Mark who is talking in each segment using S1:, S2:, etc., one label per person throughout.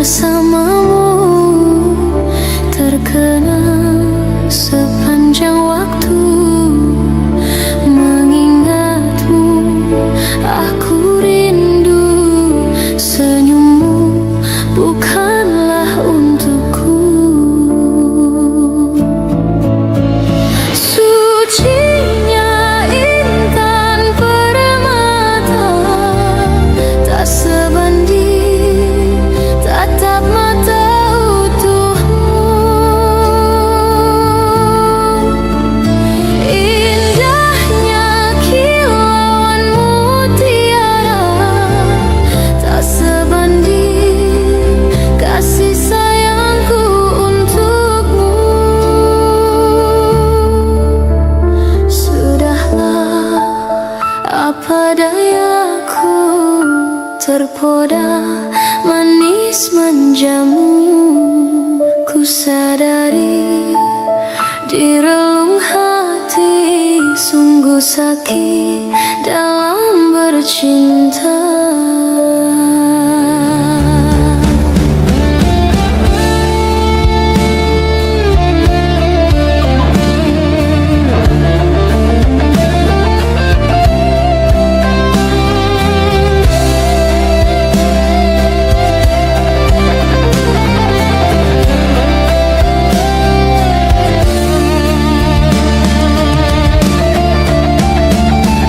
S1: bersamamu terkenang sepanjang waktu. Mengingatmu aku rindu, senyummu bukanlah untukku. Sucinya intan permata, tak sebanding tatap mata utuhmu. Indahnya kilauan mutiara, tak sebanding kasih sayangku untukmu. Sudahlah, apa dayaku, terpoda manis manjamu. Ku sadari di relung hati, sungguh sakit dalam bercinta.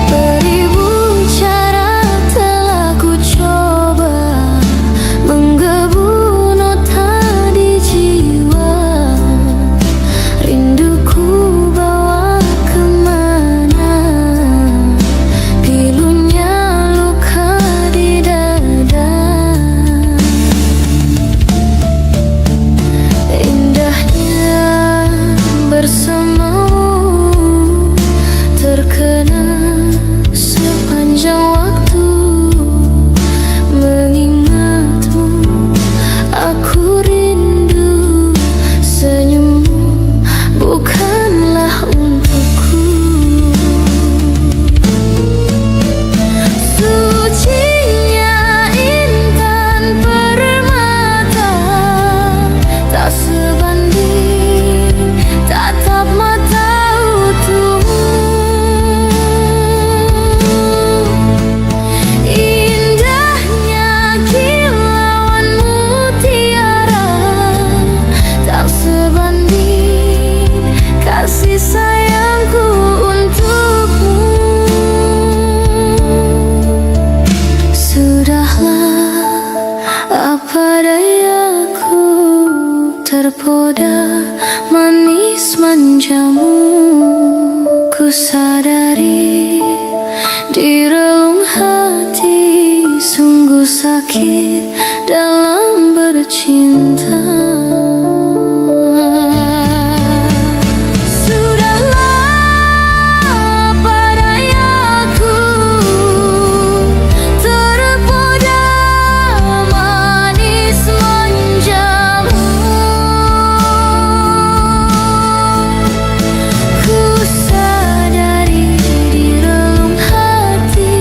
S1: Beribu cara telah ku coba menggebu nota di jiwa. Rinduku bawa kemana, pilunya luka di dada. Indahnya bersamamu terkenang sepanjang waktu. Mengingatmu aku rindu, senyummu bukanlah untukku. Sucinya intan permata, tak sebanding tatap mata utuhmu. Indahnya kilauan mutiara, tak sebanding kasih sayangku untukmu. Sudahlah, apa dayaku, terpoda manis manjamu. Ku sadari di relung hati, sungguh sakit dalam bercinta. Sudahlah, apa dayaku, terpoda manis manjamu. Ku sadari di relung hati,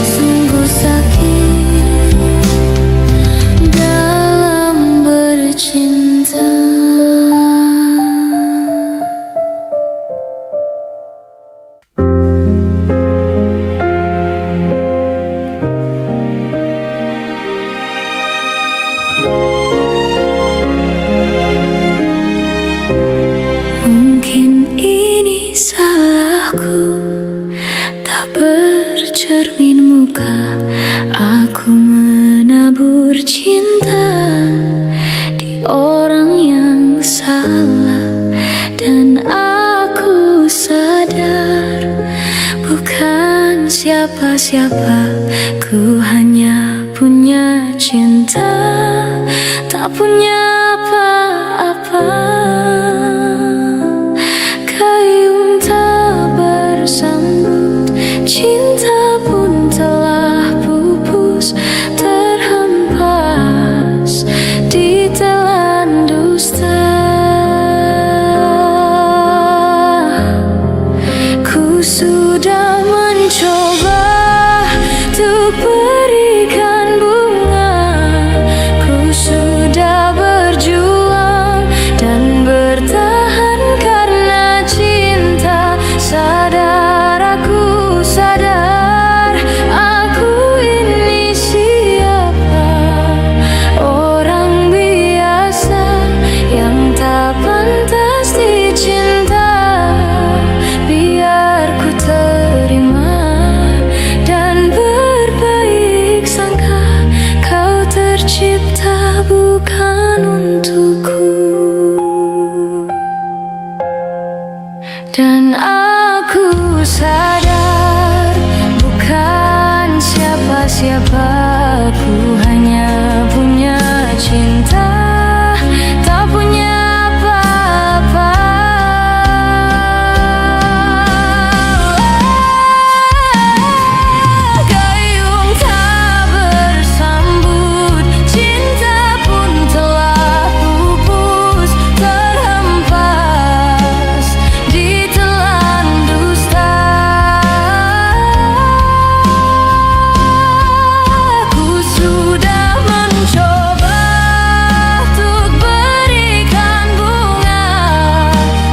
S1: sungguh sakit dalam bercinta. Mungkin ini salahku, tak bercermin muka. Aku menabur cinta di orang yang salah, dan aku sadar bukan siapa-siapa. Ku hanya punya cinta, tak punya apa-apa. Gayung tak bersambut, cinta pun telah pupus, terhempas di telan dusta. Ku sudah mencoba untuk berikan bunga, ku sudah siapa, ku hanya punya cinta, tak punya apa-apa. Gayung tak bersambut, cinta pun telah pupus, terhempas ditelan dusta. Ku sudah mencoba untuk berikan bunga,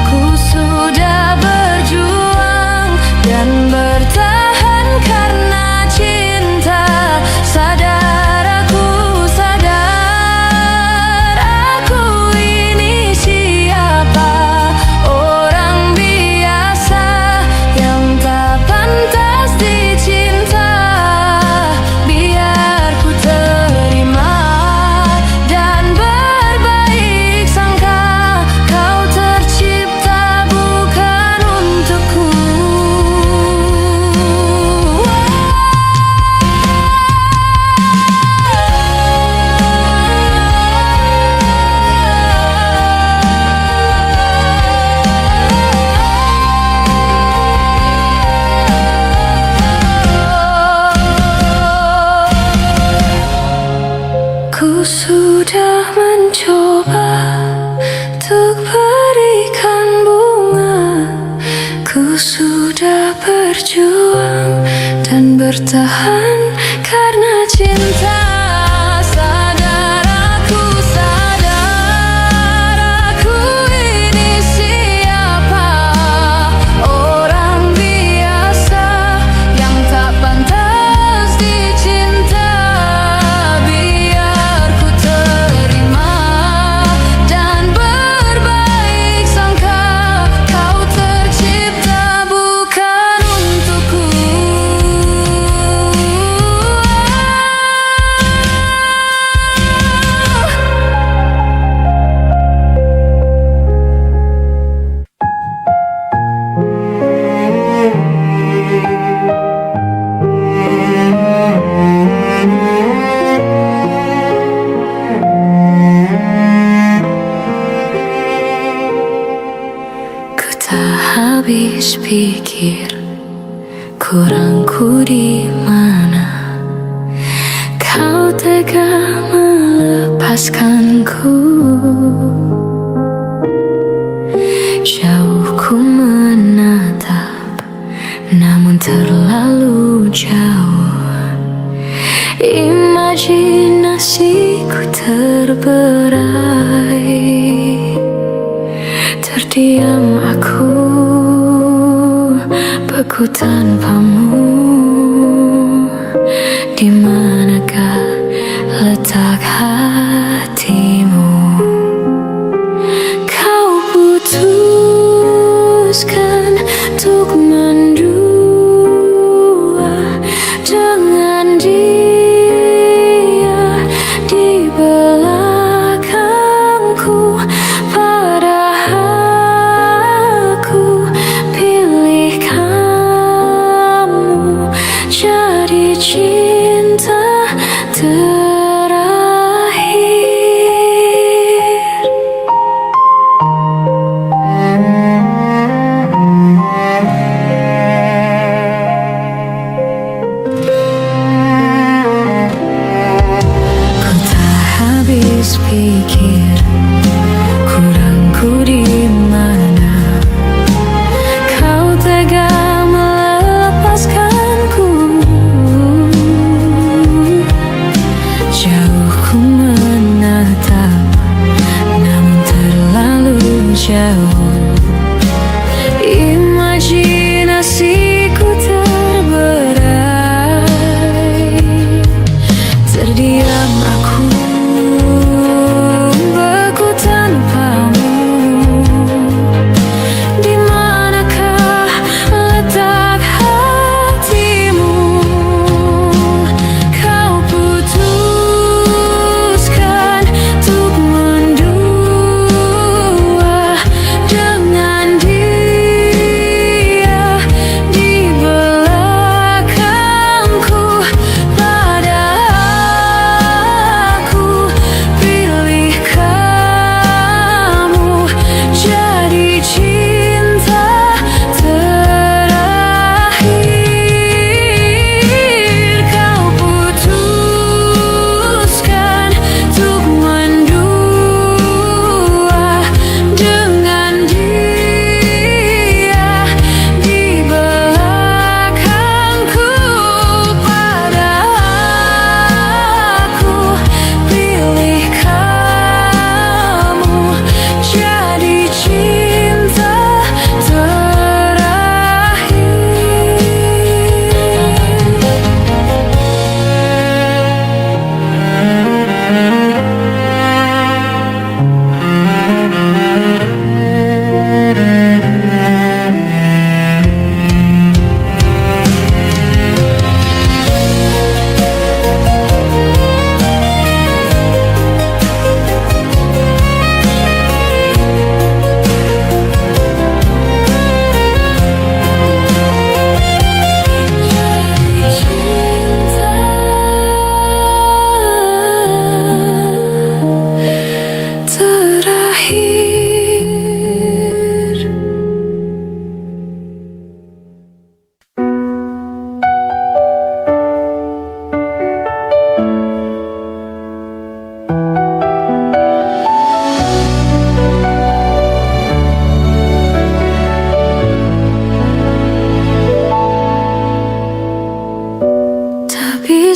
S1: ku sudah berjuang dan bertahan karena cinta. Sadar aku, sadar aku ini siapa, orang biasa yang tak pantas dicinta. Biar ku terima dan berbaik sangka, kau tercipta bukan untukku. Ku sudah mencoba untuk berikan bunga, ku sudah berjuang dan bertahan karena cinta. Sadar aku, sadar aku ini siapa, orang biasa yang tak pantas dicinta. Biar ku terima dan berbaik sangka, kau tercipta bukan untukku. Ku tak habis pikir kurangku di mana, kau tega melepaskanku. Jauh ku menatap, namun terlalu jauh. Imajinasiku terberai. Terdiam aku, beku tanpamu. Di manakah letak hatimu? Kau putuskan untuk mendua dengan dia di belakangku. Padahal aku pilih kamu jadi cinta terakhir. Ku tak habis pikir kurangku di mana, kau tega melepaskanku. Jauh ku menatap, namun terlalu jauh. Imajinasiku terberai. Terdiam aku,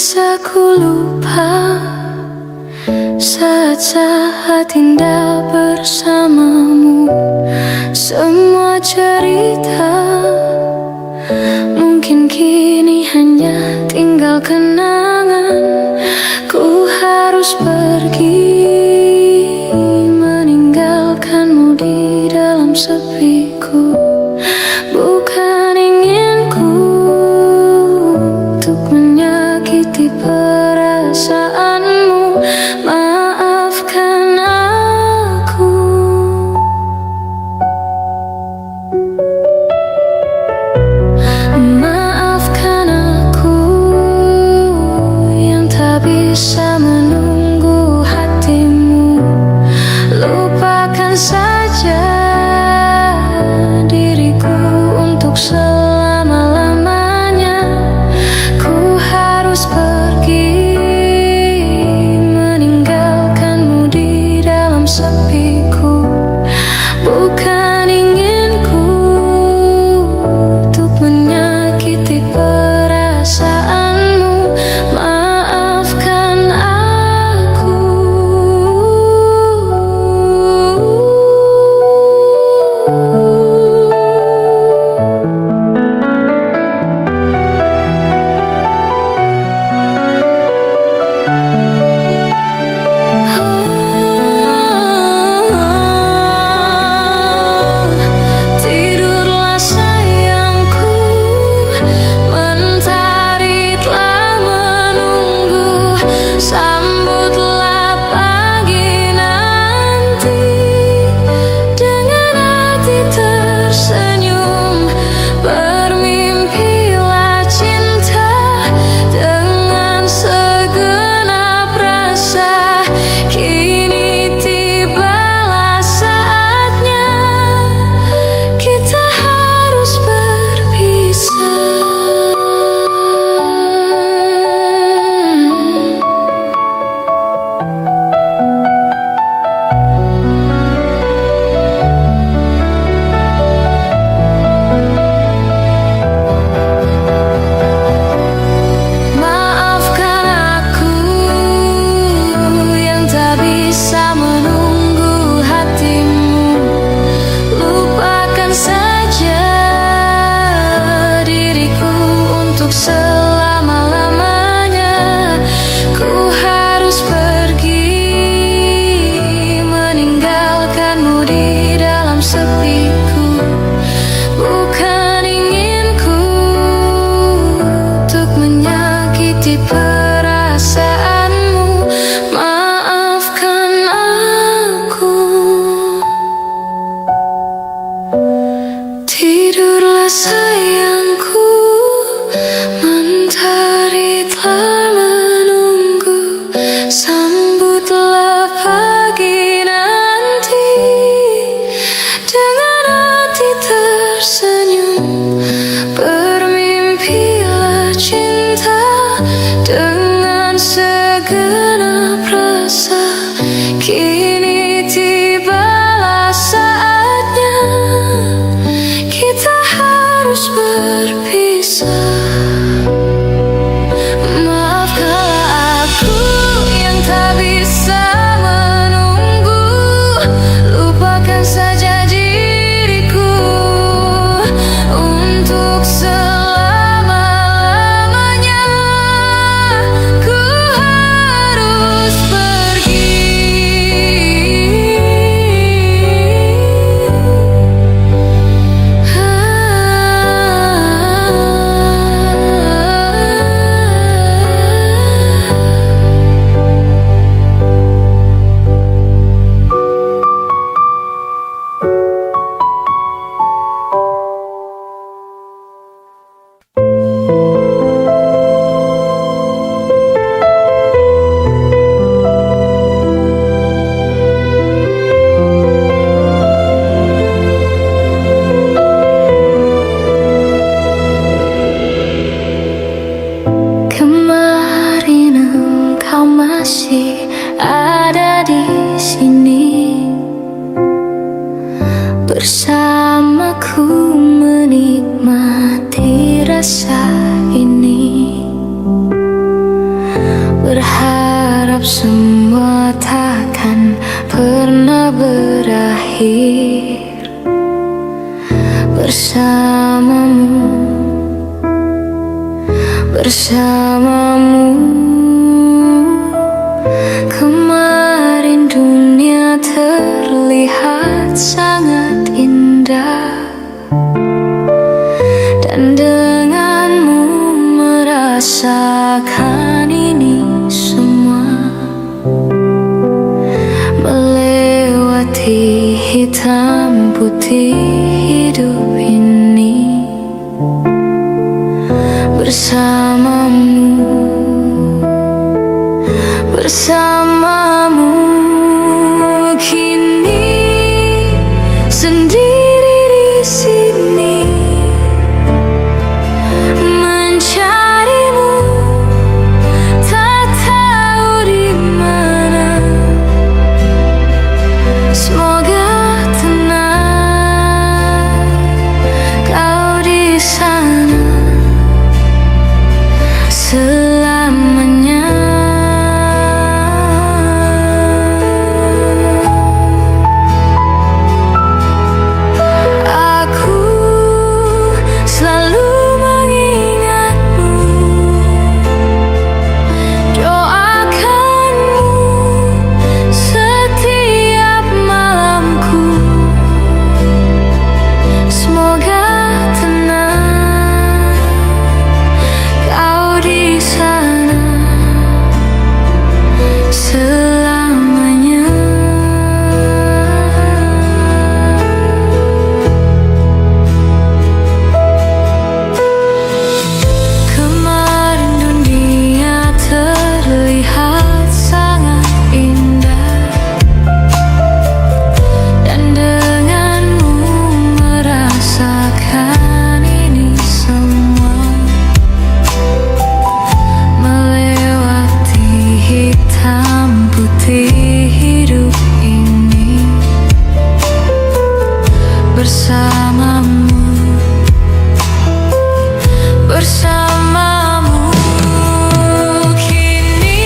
S1: bisa ku lupa saat-saat indah bersamamu. Semua cerita mungkin kini hanya tinggal kenangan. Ku harus pergi meninggalkanmu di dalam sepiku. Bukan inginku untuk menyakiti perasaanmu. Maafkan aku. Maafkan aku yang tak bisa menunggu hatimu. Lupakan saja diriku untuk selama-lamanya. Ku harus pergi meninggalkanmu di dalam sepiku. Bukan inginku untuk menyakiti perasaanmu. Maafkan aku. Tidurlah sayangku, mentari telah menunggu. Sambutlah pagi nanti dengan hati tersenyum. Bermimpilah cinta dengan segenap rasa. Kini tibalah saatnya kita harus berpisah. Maafkan aku yang tak bisa menunggu hatimu. Lupakan saja diriku untuk selama-lamanya. Ku harus pergi meninggalkanmu di dalam sepiku. Bukan inginku untuk menyakiti perasaanmu. Maafkan aku. Tidurlah sayangku, mentari telah menunggu. Sambutlah pagi nanti dengan hati tersenyum. Bermimpilah cinta dengan segenap rasa. Kini tibalah saatnya kita harus berpisah. Maafkanlah aku yang tak bisa menunggu. Lupakan saja diriku untuk selama-lamanya. Ku harus pergi. bersamaku menikmati rasa ini. Berharap semua takkan pernah berakhir bersamamu, bersamamu. Kemarin dunia terlihat sangat indah, dan denganmu merasakan ini semua. Melewati hitam putih hidup ini bersamamu, bersamamu. Kini sendiri di sini mencarimu, tak tahu di mana. Semoga tenang kau di sana selamanya. Aku selalu mengingatmu, doakanmu setiap malamku. Semoga tenang kau di sana selamanya. Kemarin dunia terlihat sangat indah, dan denganmu merasakan ini semua. Melewati hitam putih hidup ini bersamamu, bersamamu. Kini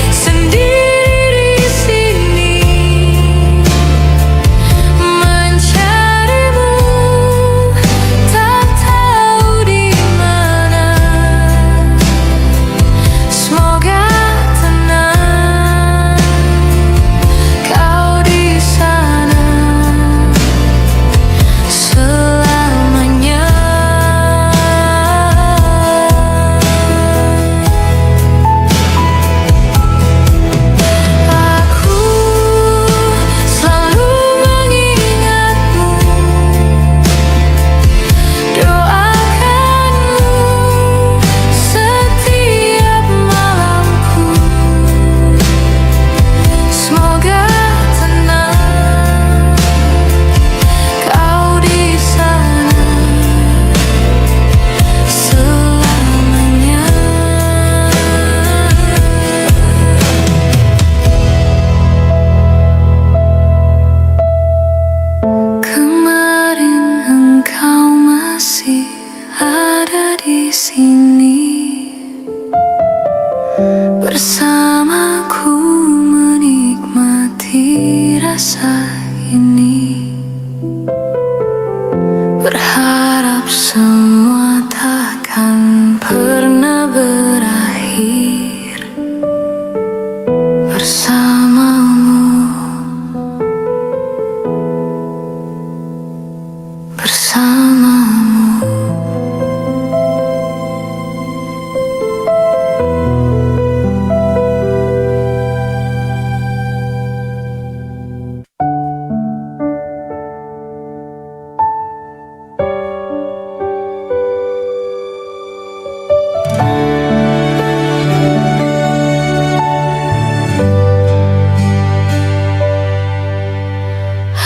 S1: sendiri di sini mencarimu, tak tahu di mana. Semoga tenang kau di sana selamanya. Aku selalu mengingatmu, doakanmu setiap malamku. Semoga tenang kau di sana selamanya. Kemarin engkau masih ada di sini bersamaku, menikmati rasa ini. Berharap semua takkan pernah berakhir bersamamu, bersamamu.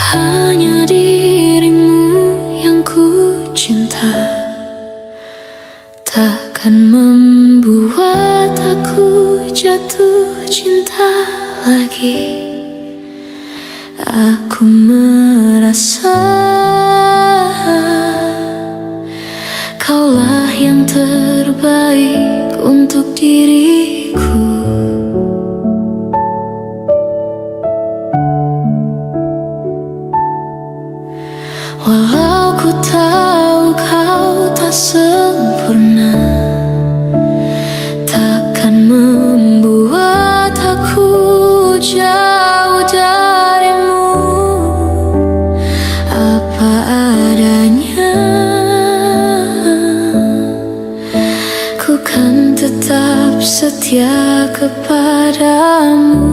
S1: Hanya dirimu yang ku cinta, takkan membuat aku jatuh cinta lagi. Aku merasa kaulah yang terbaik untuk diriku. setia kepadamu.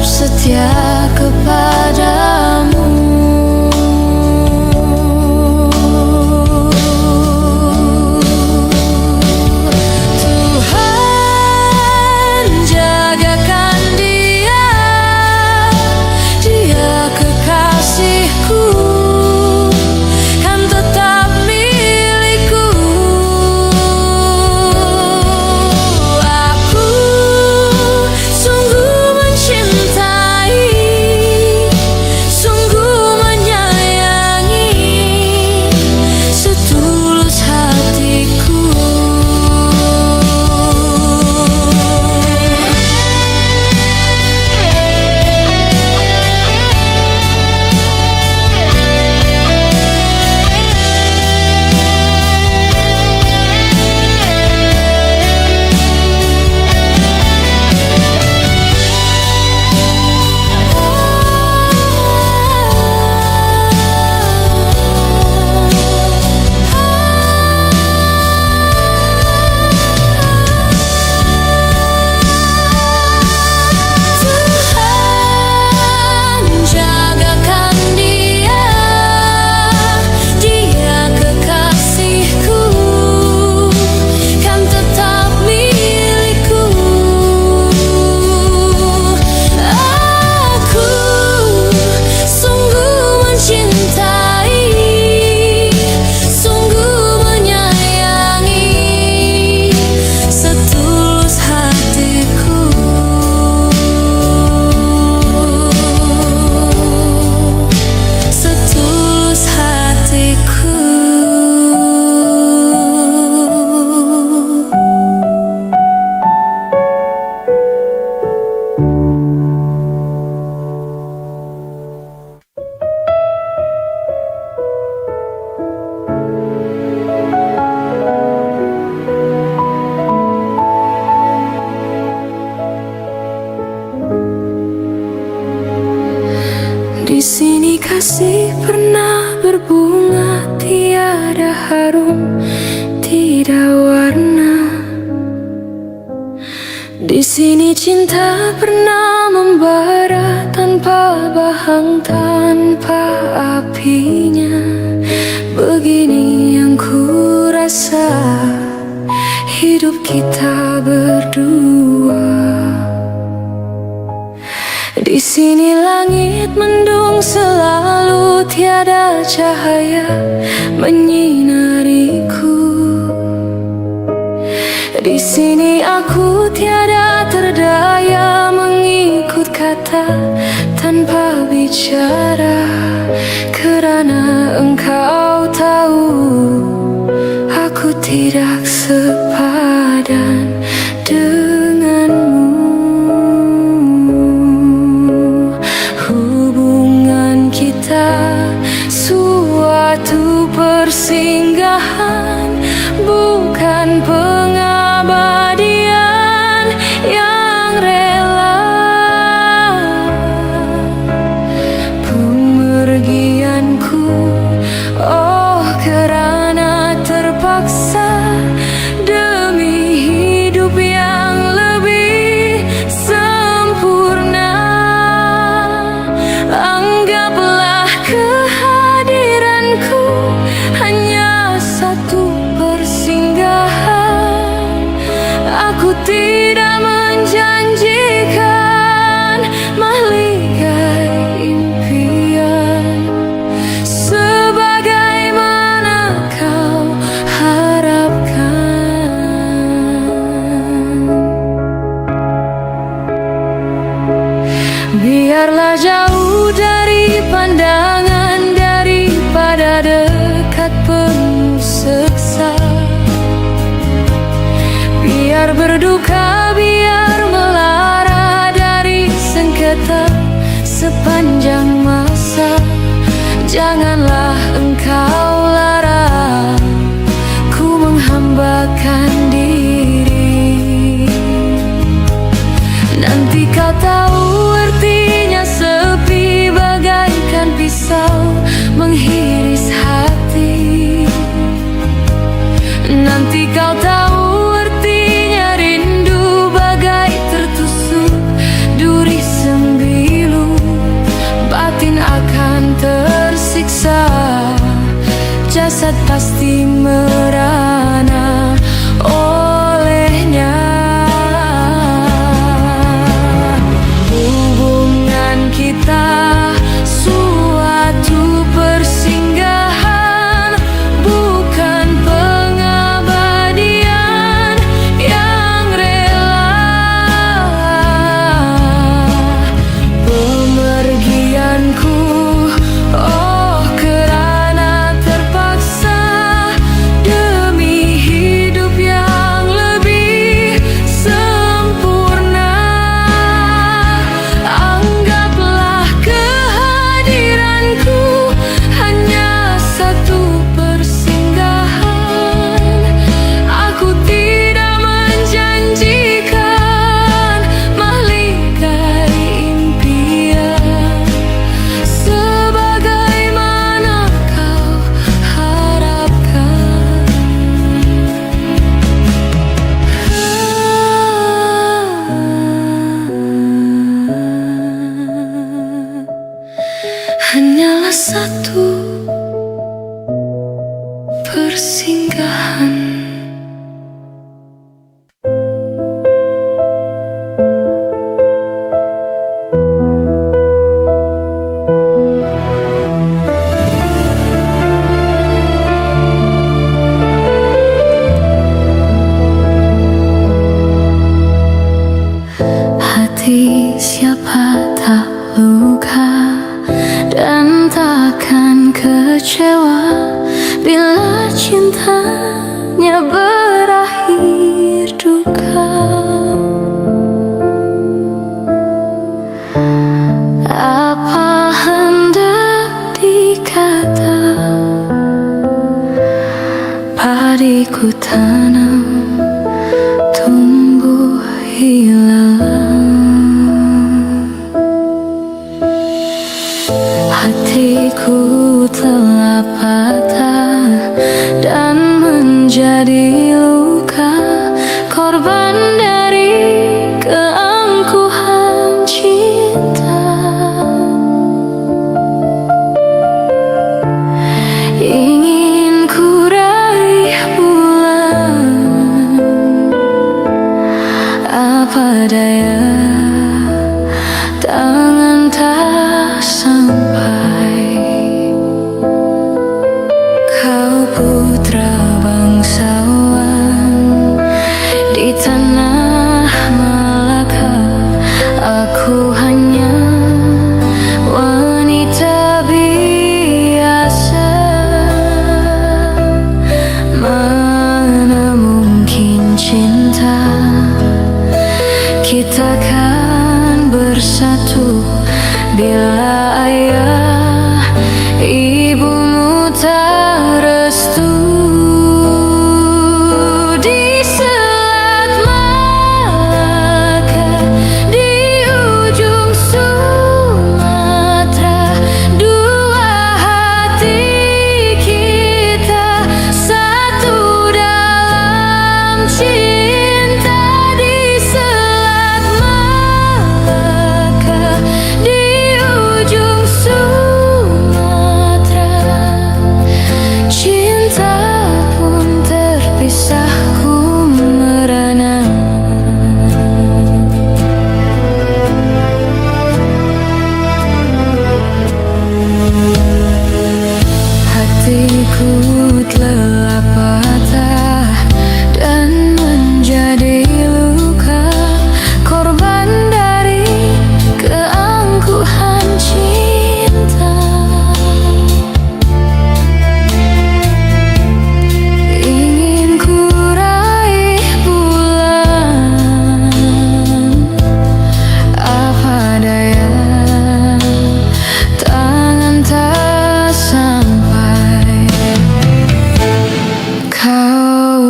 S1: Setia kepadamu. Tuhan jagakan dia, dia kekasihku, kan tetap milikku. Aku sungguh mencintai, Di sini kasih pernah berbunga, tiada harum, tidak warna. Di sini cinta pernah membara tanpa bahang, tanpa apinya. Begini yang ku rasa hidup kita berdua. Di sini langit mendung selalu, tiada cahaya menyinariku. Di sini aku tiada terdaya mengikut kata tanpa bicara, kerana engkau tahu aku tidak sepadan denganmu. Hubungan kita suatu persinggahan, bukan pengabadian yang rela. Pemergianku, oh kerana terpaksa demi hidup yang lebih sempurna. Anggaplah kehadiranku hanya satu biar berduka, biar melara dari sengketa sepanjang masa. Janganlah engkau larang ku menghambakan diri. Nanti kau tahu artinya sepi bagaikan pisau menghiris hati. Nanti kau tahu artinya rindu bagai tertusuk duri sembilu. Batin akan tersiksa, jasad pasti merana olehnya. Hubungan kita suatu persinggahan, bukan pengabadian yang rela. Pemergianku, oh kerana terpaksa, demi hidup yang lebih sempurna. Anggaplah kehadiranku hanya satu persinggahan. Aku tidak menjanjikan mahligai impian sebagaimana kau harapkan. Hanyalah satu persinggahan. Hati siapa tak luka dan takkan kecewa bila cintanya berakhir duka. Apa hendak dikata, padiku tanam tumbuh hilang. Hatiku telah patah dan menjadi luka, korban dari keangkuhan cinta. Ingin ku raih bulan, apa daya tangan tak sampai. Kau putra bangsawan di tanah Malaka, aku hanya wanita biasa. Mana mungkin cinta kita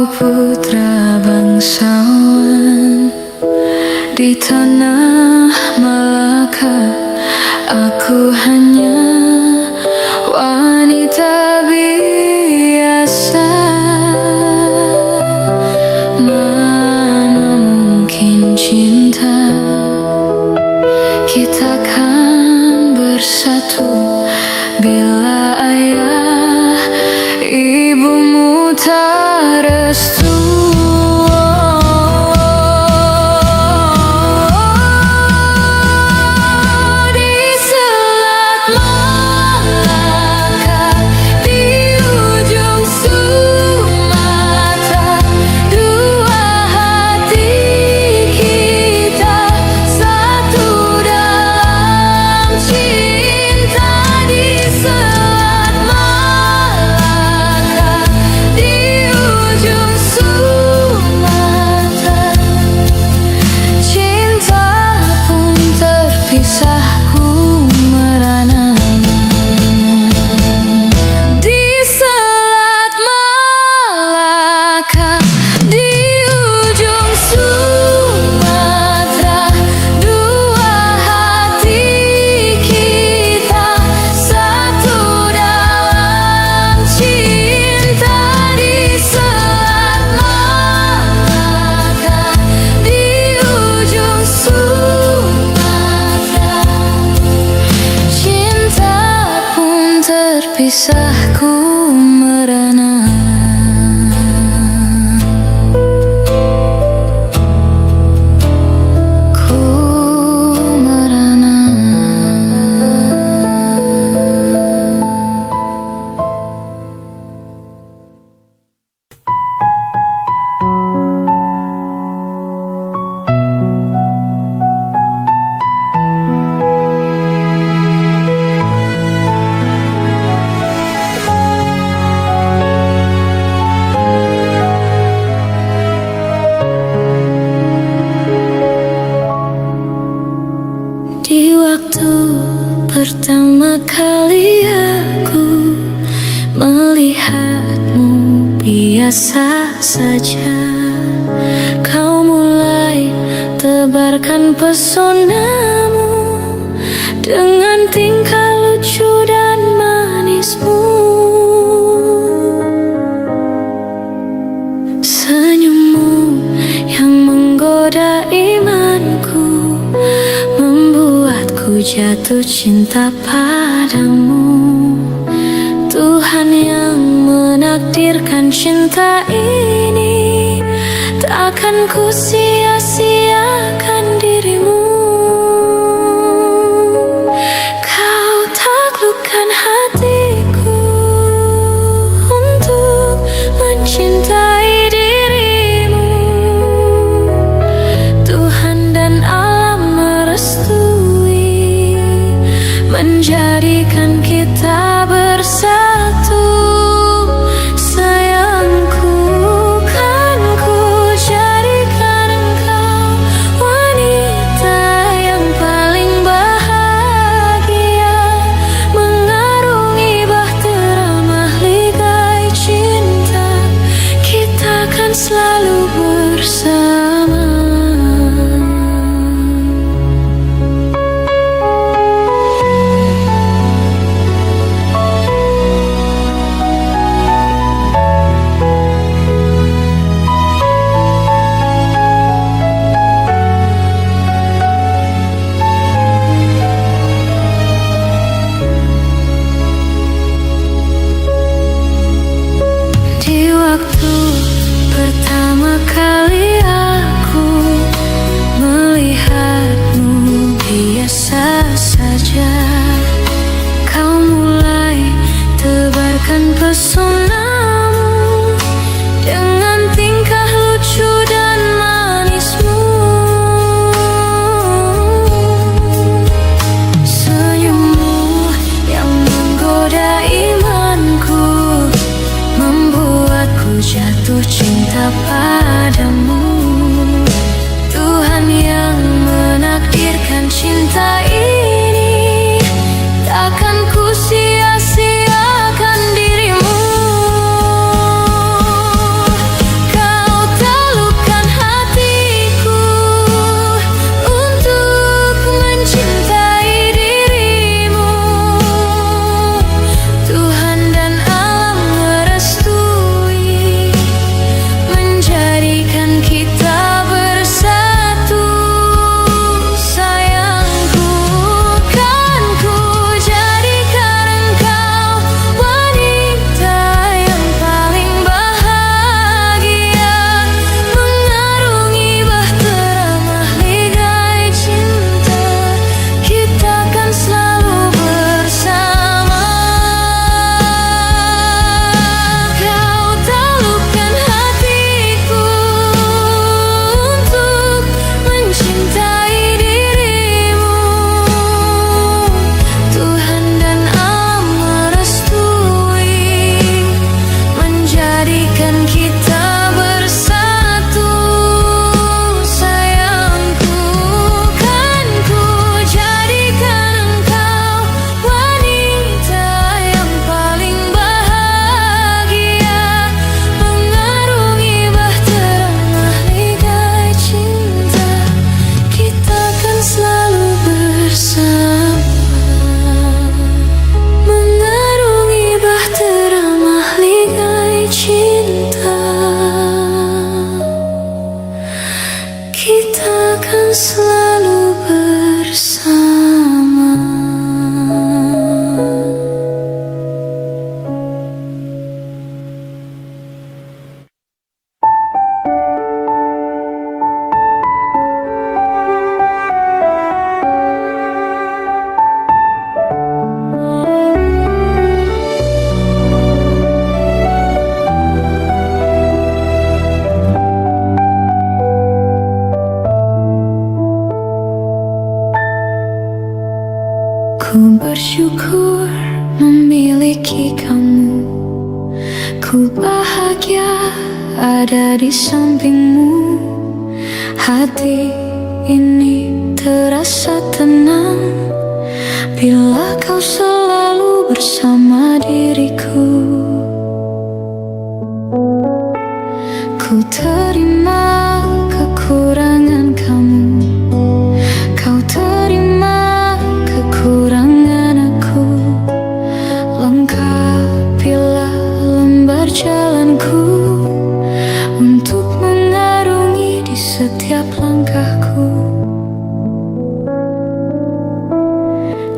S1: putra bangsawan di tanah Malaka. Aku hanya wanita biasa. Mana mungkin cinta kita kan bersatu bila ayah ibumu tak restu. Terpisahku merana. Ku merana. Di waktu pertama kali aku melihatmu biasa saja, kau mulai tebarkan pesonamu dengan tingkah lucu dan manismu. Senyummu yang menggoda imanku membuatku jatuh cinta padamu. Tuhan yang menakdirkan cinta ini, takkan ku sia-siakan dirimu. Kau taklukkan hatiku untuk mencintai dirimu. Tuhan dan alam merestui menjadikan kita bersatu. Sayangku, kan ku jadikan engkau wanita yang paling bahagia, mengarungi bahtera mahligai cinta. Kita kan selalu bersama. Di waktu pertama kali aku melihatmu biasa saja, kau mulai tebarkan pesonamu dengan tingkah lucu dan manismu. Senyummu yang menggoda imanku membuatku jatuh cinta padamu. Tuhan yang menakdirkan cinta ini, takkan ku sia-siakan dirimu. bersyukur memiliki kamu. Ku bahagia ada di sampingmu. Hati ini terasa tenang bila kau selalu bersama diriku. Ku terima kekurangan kamu, kau terima kekurangan aku. Lengkapilah lembar jalanku untuk mengarungi di setiap langkahku.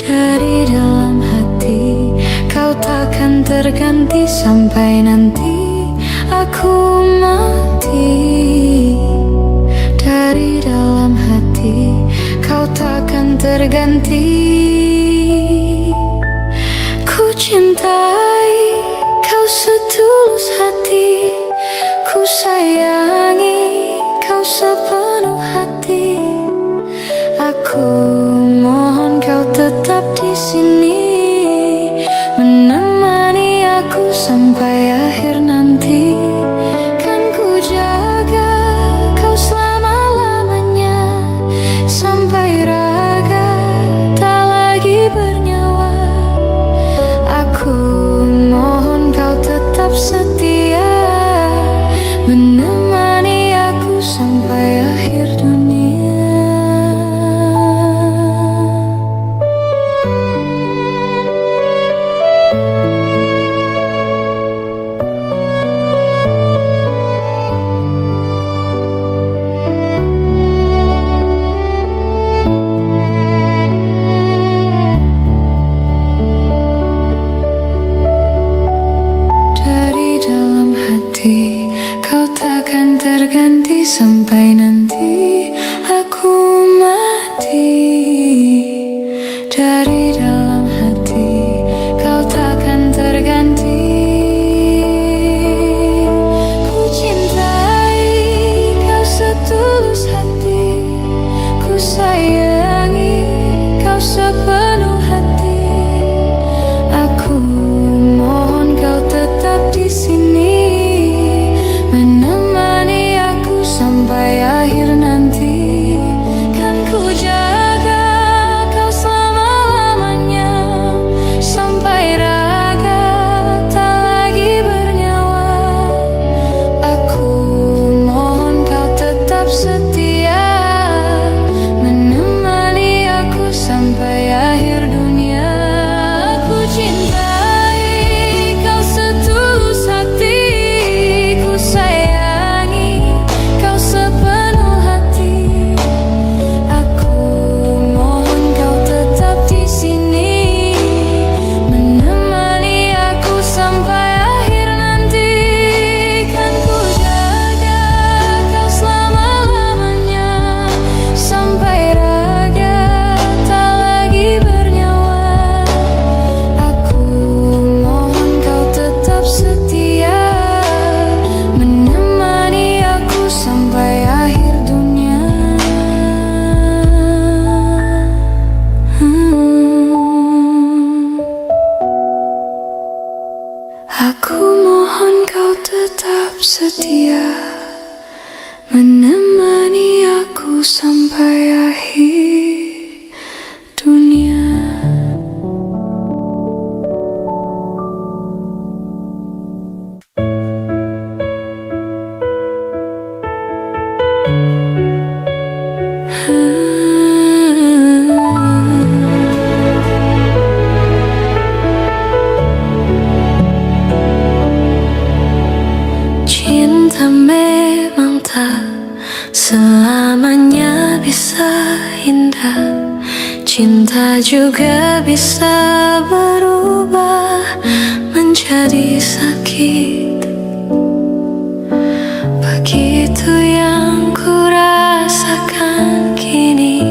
S1: Dari dalam hati kau takkan terganti sampai nanti aku mati. Dari dalam hati kau takkan terganti. Ku cintai kau setulus hati, ku sayangi kau sepenuh hati. Aku mohon kau tetap di sini, menemani aku sampai akhir nanti. Kan ku jaga kau selama-lamanya, sampai raga tak lagi bernyawa. Aku mohon kau tetap setia, menemani aku sampai akhir dunia. Kau takkan terganti sampai nanti aku mati. Dari dalam hati kau takkan terganti. Ku cintai kau setulus hati, ku sayangi kau sepenuh hati. Aku mohon kau tetap di sini, menemani aku sampai akhir nanti. Kan ku jaga kau selama-lamanya, sampai raga tak lagi bernyawa. Aku mohon kau tetap setia, menemani aku sampai akhir dunia. Aku cintai kau setulus hati, ku sayangi kau sepenuh hati. Aku mohon kau tetap di sini, menemani aku sampai akhir nanti. Kan ku jaga kau selama-lamanya, sampai raga tak lagi bernyawa. Aku mohon kau tetap setia, menemani aku sampai akhir dunia. Aku mohon kau tetap setia, menemani aku sampai akhir dunia. Cinta memang tak selamanya bisa indah. Cinta juga bisa berubah menjadi sakit. Begitu yang ku rasakan kini,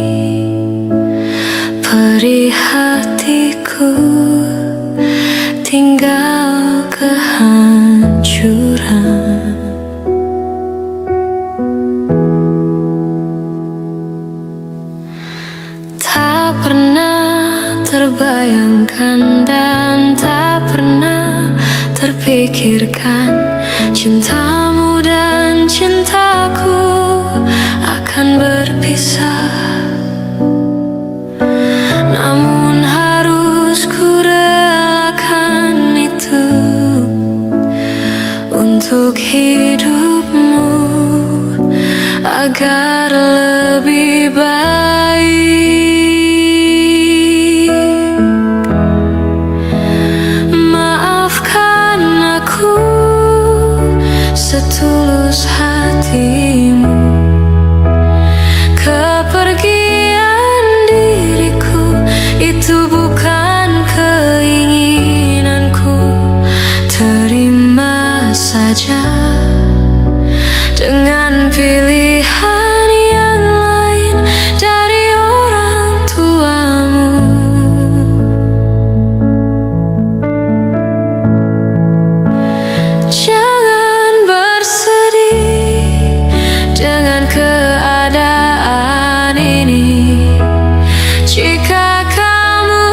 S1: perih hatiku tinggal kehancuran. Tak pernah terbayang terbayangkan dan tak pernah terpikirkan, cintamu dan cintaku akan berpisah. Namun harus ku relakan itu untuk hidupmu agar lebih baik. Maafkan aku setulus hatimu, kepergian diriku itu bukan keinginanku. Terima saja dengan pilihan yang lain dari orang tuamu. Jangan bersedih dengan keadaan ini. Jika kamu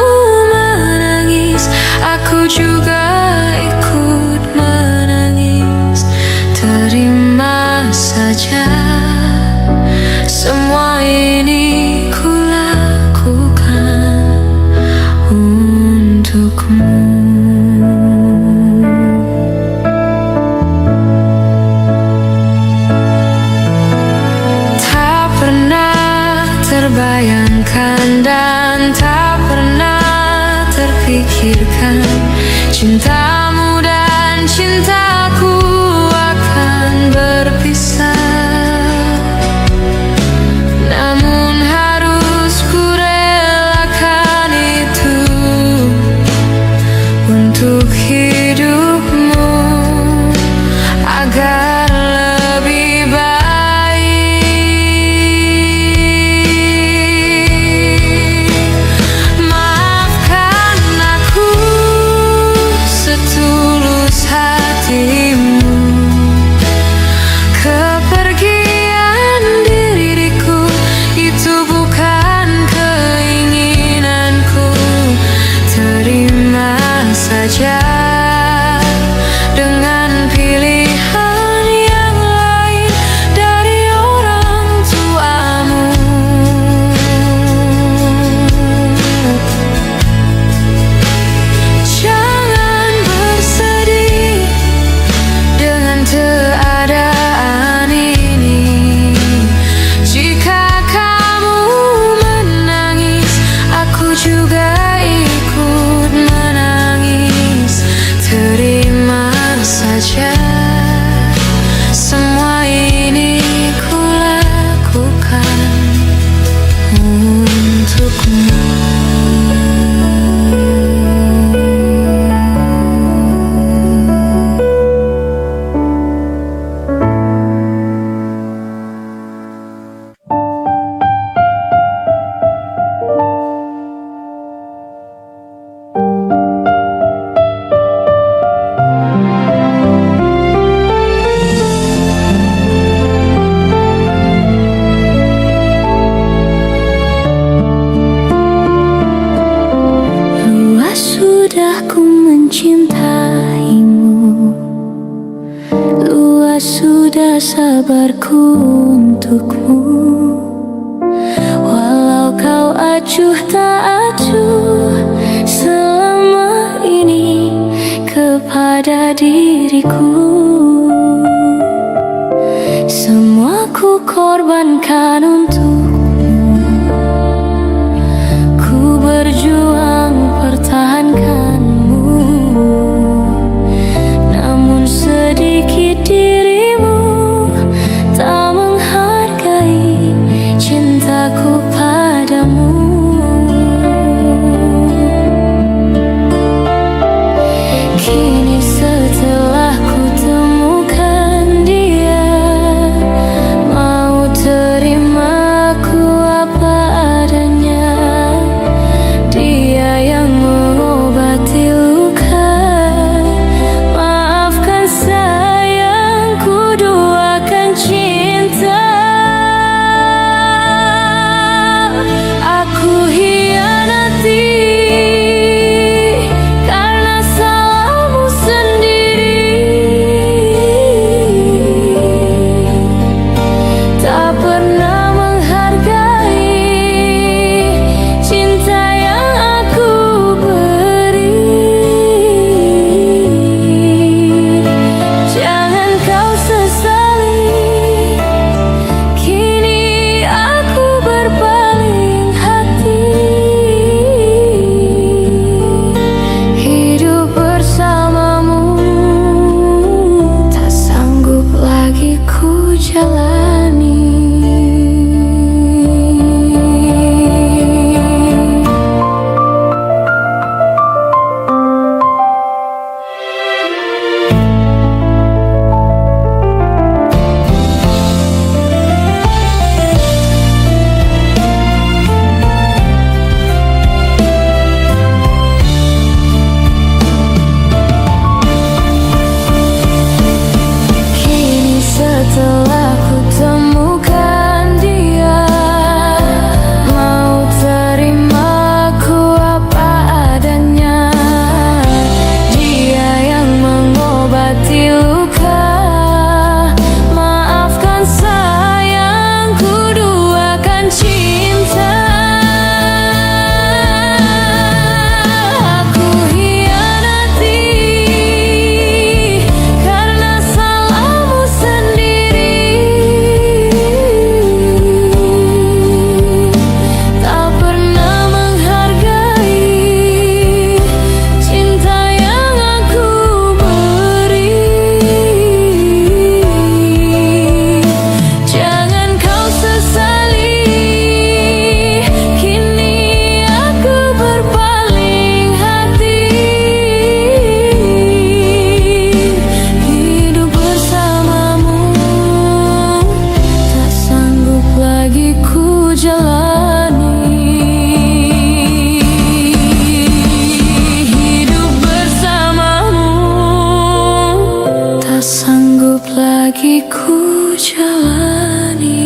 S1: menangis, aku juga ikut menangis. Terima saja, semua ini ku lakukan untukmu. Tak pernah terbayangkan dan tak pernah terpikirkan, cintamu dan cintaku akan berpisah. Namun harus ku relakan itu untuk hidupmu agar lebih baik. Maafkan aku setulus hatimu, kepergian diriku itu bukan keinginanku. Terima saja dengan pilihan yang lain dari orang tuamu. Jangan bersedih dengan keadaan ini. Jika kamu menangis, aku juga ikut menangis. Terima saja, semua ini ku lakukan untukmu. Luas sudah ku mencintaimu, luas sudah sabarku untukmu. Walau kau acuh tak acuh selama ini kepada diriku, semua ku korbankan untukmu. Ku berjuang pertahankanmu, namun sedikit dirimu tak menghargai cintaku padamu. Kini setelah ku temukan dia, mau terima ku jalani.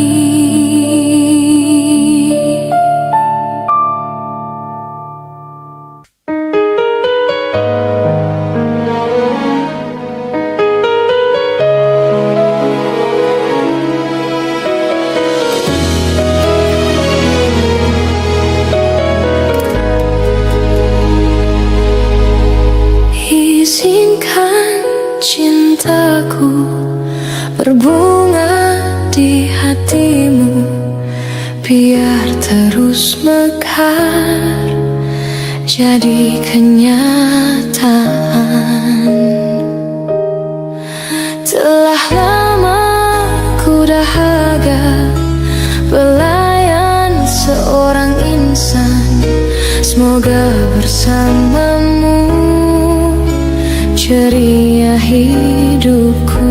S1: Izinkan cintaku berbunga di hatimu, biar terus mekar jadi kenyataan. Telah lama ku dahaga pelayan seorang insan, semoga bersamamu ceria hidupku.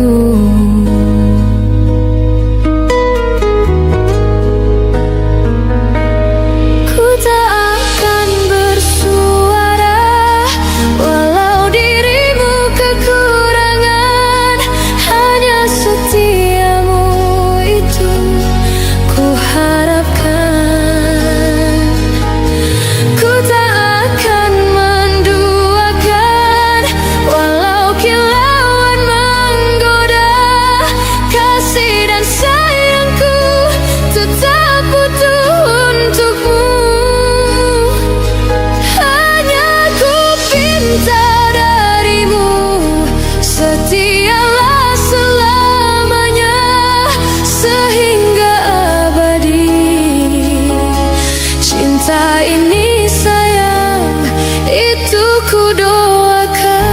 S1: Ku tak akan bersuara walau dirimu kekurangan, hanya setiamu itu ku harapkan. Ku tak akan menduakan walau kilauan menggoda, kasih dan sayangku tetap butuh untukmu. Hanya ku pinta darimu, setialah selamanya sehingga abadi. Cinta ini sayang, itu ku doakan.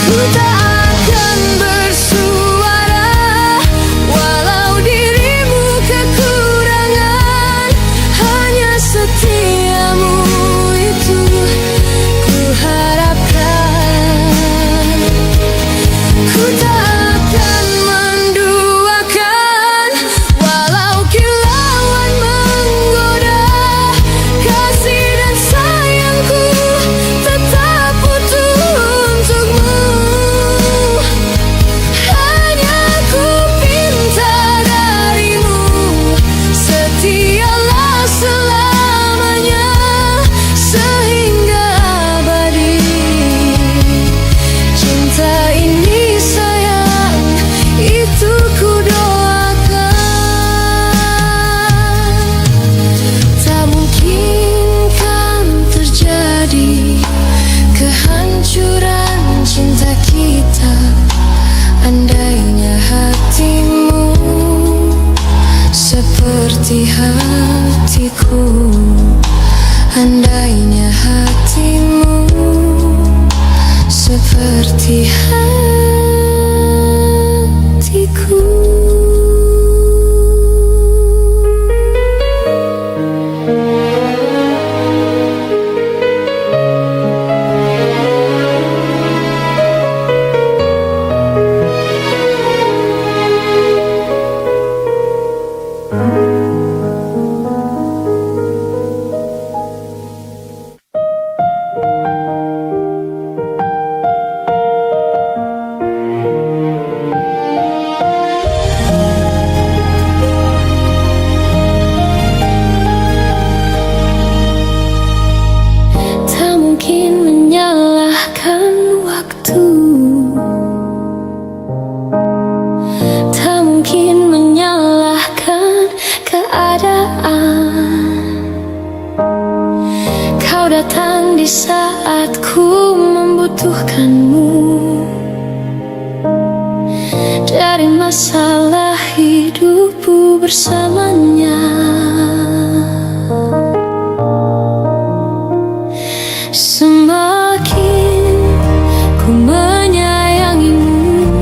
S1: Ku tak akan bersuara walau dirimu kekurangan, hanya setiamu itu ku harapkan. Ku tak akan menduakan walau kilauan menggoda, kasih dan sayangku tetap butuh untukmu. Hanya ku pinta darimu, setialah selamanya sehingga abadi. Cinta ini sayang, itu ku doakan. Tak mungkin kan terjadi kehancuran cinta kita, andainya hatimu seperti hatiku. Andainya hatimu seperti hatiku. Tak mungkin menyalahkan waktu, tak mungkin menyalahkan keadaan. Kau datang di saat ku membutuhkanmu. Dari masalah hidupku bersamanya. Semakin ku menyayangimu,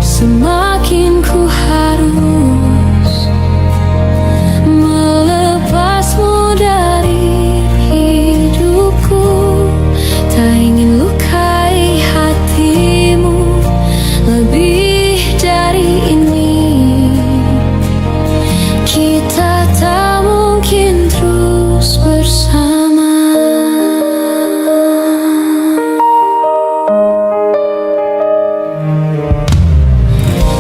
S1: semakin ku harus melepasmu dari hidupku. Tak ingin lukai hatimu lebih dari ini. Kita tak mungkin terus bersama.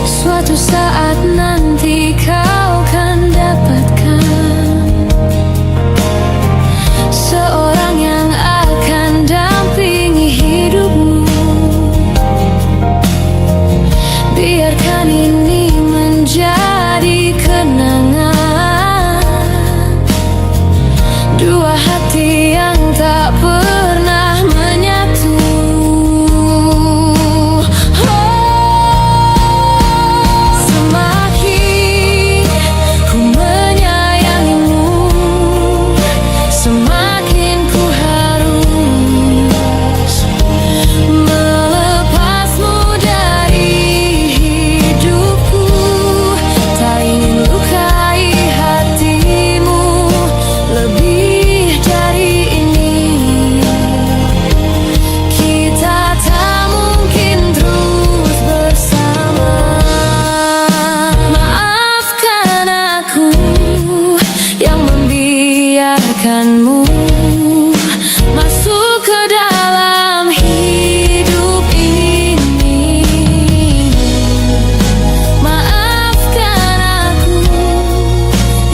S1: Suatu saat nanti kau akan dapatkan seorang yang akan dampingi hidupmu. Biarkan ini menjadi kenangan dua hati yang tak pernah menyatu. Semakin ku menyayangimu, semakin ku harus melepasmu dari hidupku. Tak ingin lukai hatimu lebih dari ini. Kita tak mungkin terus bersama. Maafkan aku yang membiarkanmu masuk ke dalam hidup ini. Maafkan aku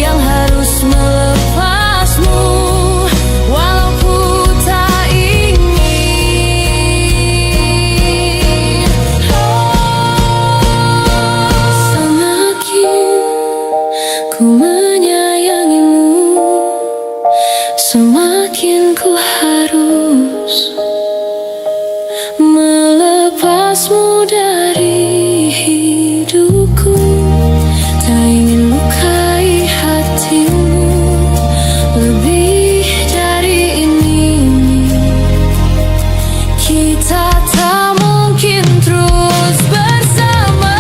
S1: yang harus melepasmu walau ku tak ingin. Semakin ku menyayangimu, semakin ku harus melepasmu dari hidupku. Tak ingin lukai hatimu lebih dari ini. Kita tak mungkin terus bersama.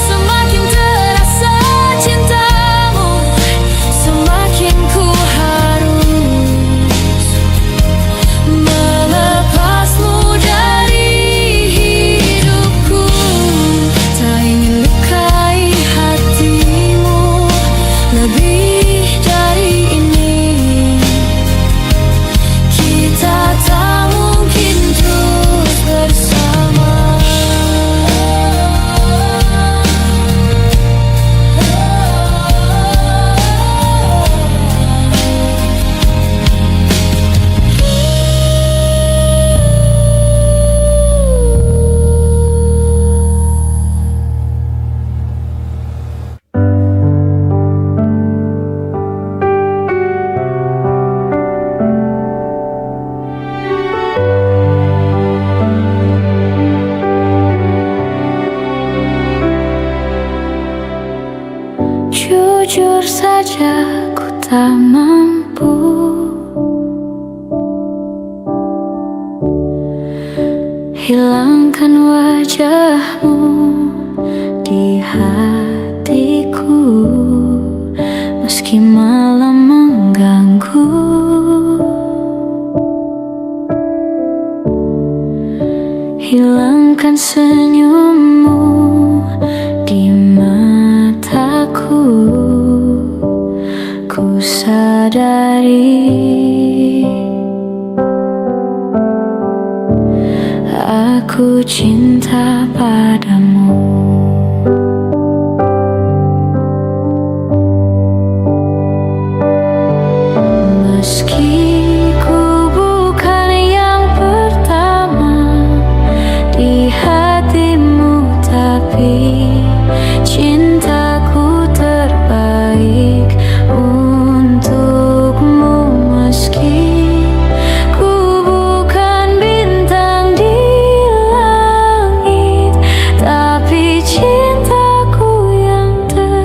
S1: Semakin terasa cintamu, semakin ku harus melepasmu dari hidupku. Tak ingin lukai hatimu lebih dari ini. Kita tak mungkin terus bersama. Jujur saja ku tak mampu hilangkan wajahmu di hatiku. Meski malam mengganggu, hilangkan senyummu di mataku. Ku sadari aku cinta padamu. Meski ku bukan yang pertama di hatimu, tapi cintaku terbaik untukmu. Meski ku bukan bintang di langit, tapi cintaku yang terbaik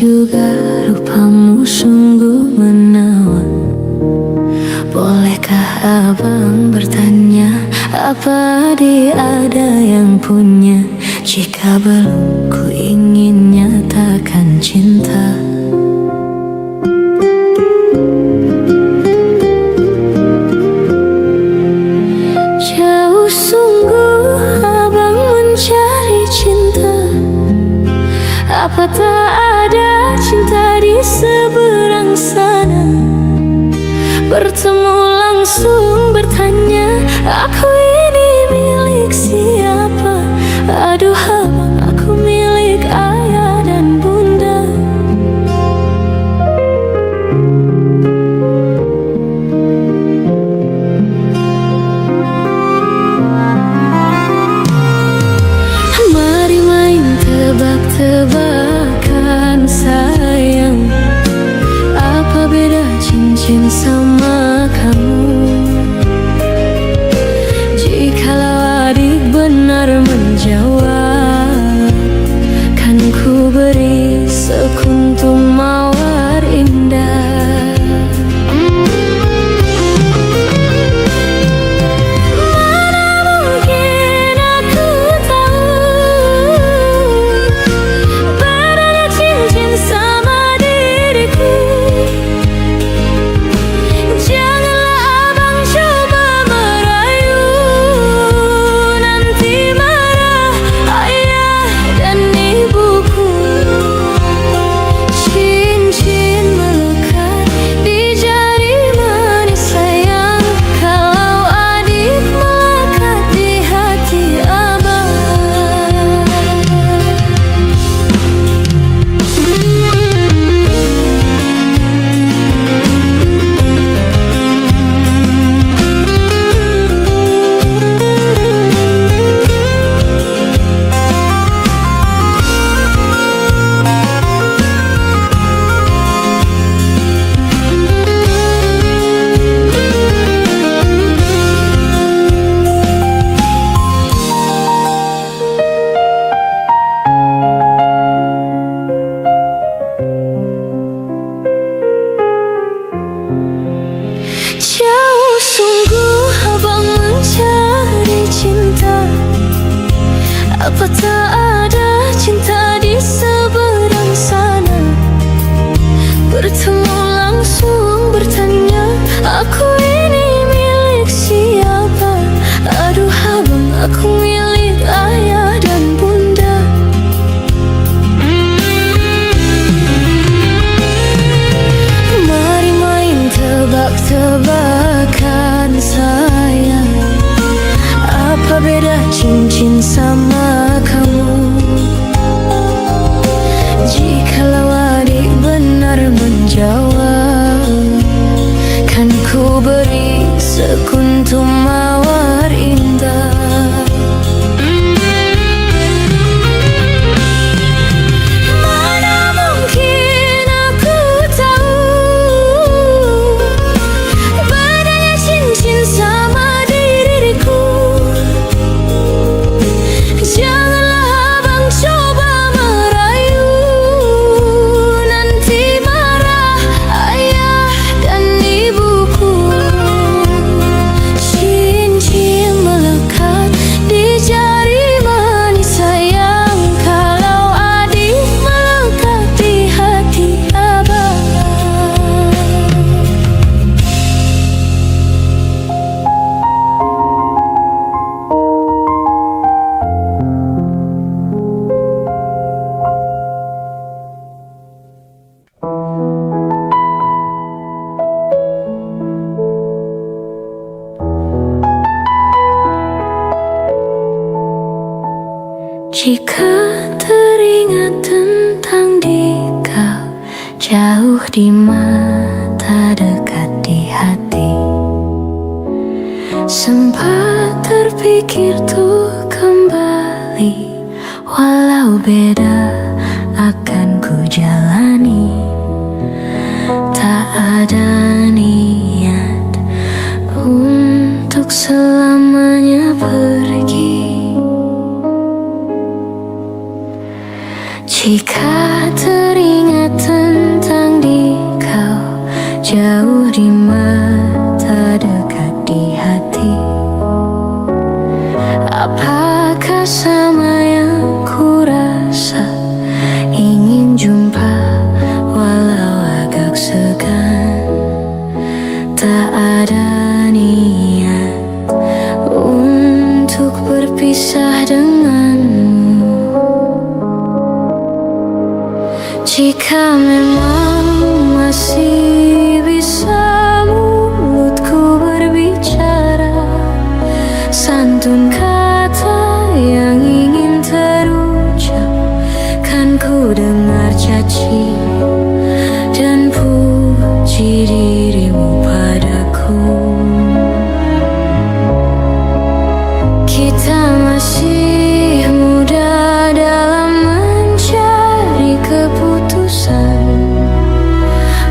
S1: juga rupamu sungguh menawan. Bolehkah abang bertanya, apa dia ada yang punya? Jika belum, ku ingin nyatakan cinta. Jauh sungguh abang mencari cinta. Apa tak ada cinta di seberang sana? Bertemu langsung bertanya, aku ini milik siapa? Aduh abang, aku milik ayah dan bunda. Mari main tebak-tebakan sayang, apa beda cincin sama kamu? Jikalau adik benar menjawab, kan ku beri sekuntum mawar indah. Mana mungkin aku tahu bedanya cincin sama diriku. Janganlah abang coba merayu, nanti marah ayah dan ibuku. Cincin melekat di jari manis sayang, kalau adik melekat di hati abang. Jauh sungguh abang mencari cinta. Apa tak ada cinta di seberang sana? Bertemu langsung bertanya, aku ini milik siapa? Aduh abang, aku milik ayah dan bunda. Mari main tebak-tebakan sayang, apa beda cincin sama kamu? Jikalau adik benar menjawab, kan ku beri sekuntum mawar indah. Mana mungkin aku tahu bedanya cincin sama diriku. Janganlah abang coba merayu, nanti marah ayah dan ibuku. Cincin melekat di jari manis sayang, kalau adik melekat di hati abang. Jika teringat tentang dikau, jauh di mata dekat di hati, sempat terpikir tuh kembali, walau beda akan ku jalani. Tak ada niat untuk selamanya pergi. Jika teringat Jauh di mata, dekat di hati. Apakah sama yang ku rasa? Ingin jumpa walau agak segan. Tak ada niat untuk berpisah denganmu. Jika memang masih bisa mulutku berbicara, santun kata yang ingin terucap, kan ku dengar caci dan puji dirimu padaku. Kita masih muda dalam mencari keputusan.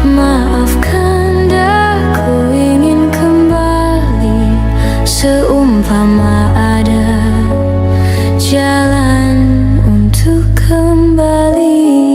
S1: Maafkan aku ingin kembali, seumpama ada jalan untuk kembali.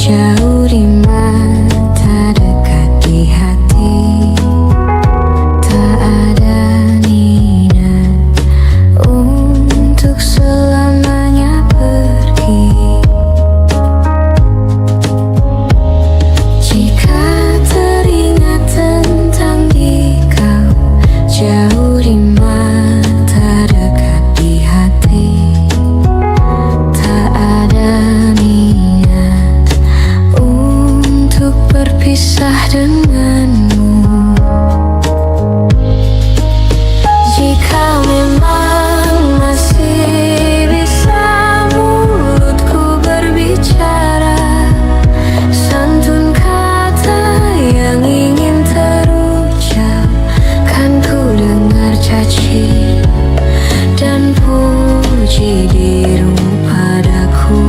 S1: Jauh di mata, dekat di hati. Tak ada niat untuk selamanya pergi. Jika teringat tentang dikau, jauh di mata, dekat di hati. Tak ada niat untuk berpisah denganmu. Jika memang masih bisa mulutku berbicara, santun kata yang ingin terucap, kan ku dengar caci dan puji dirimu padaku.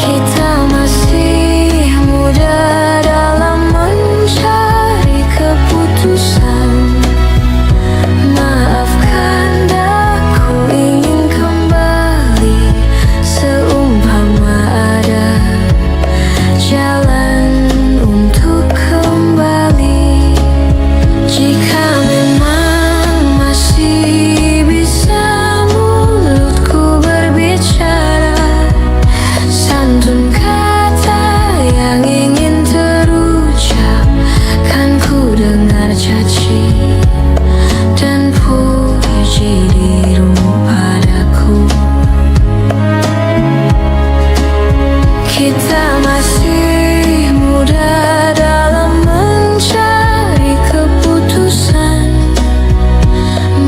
S1: Kita masih muda dalam mencari keputusan. Maafkan aku ingin kembali, seumpama ada jalan untuk kembali. Jika memang masih bisa mulutku berbicara, santun kata yang ingin terucap, kan ku dengar caci dan puji dirimu padaku. Kita masih muda dalam mencari keputusan.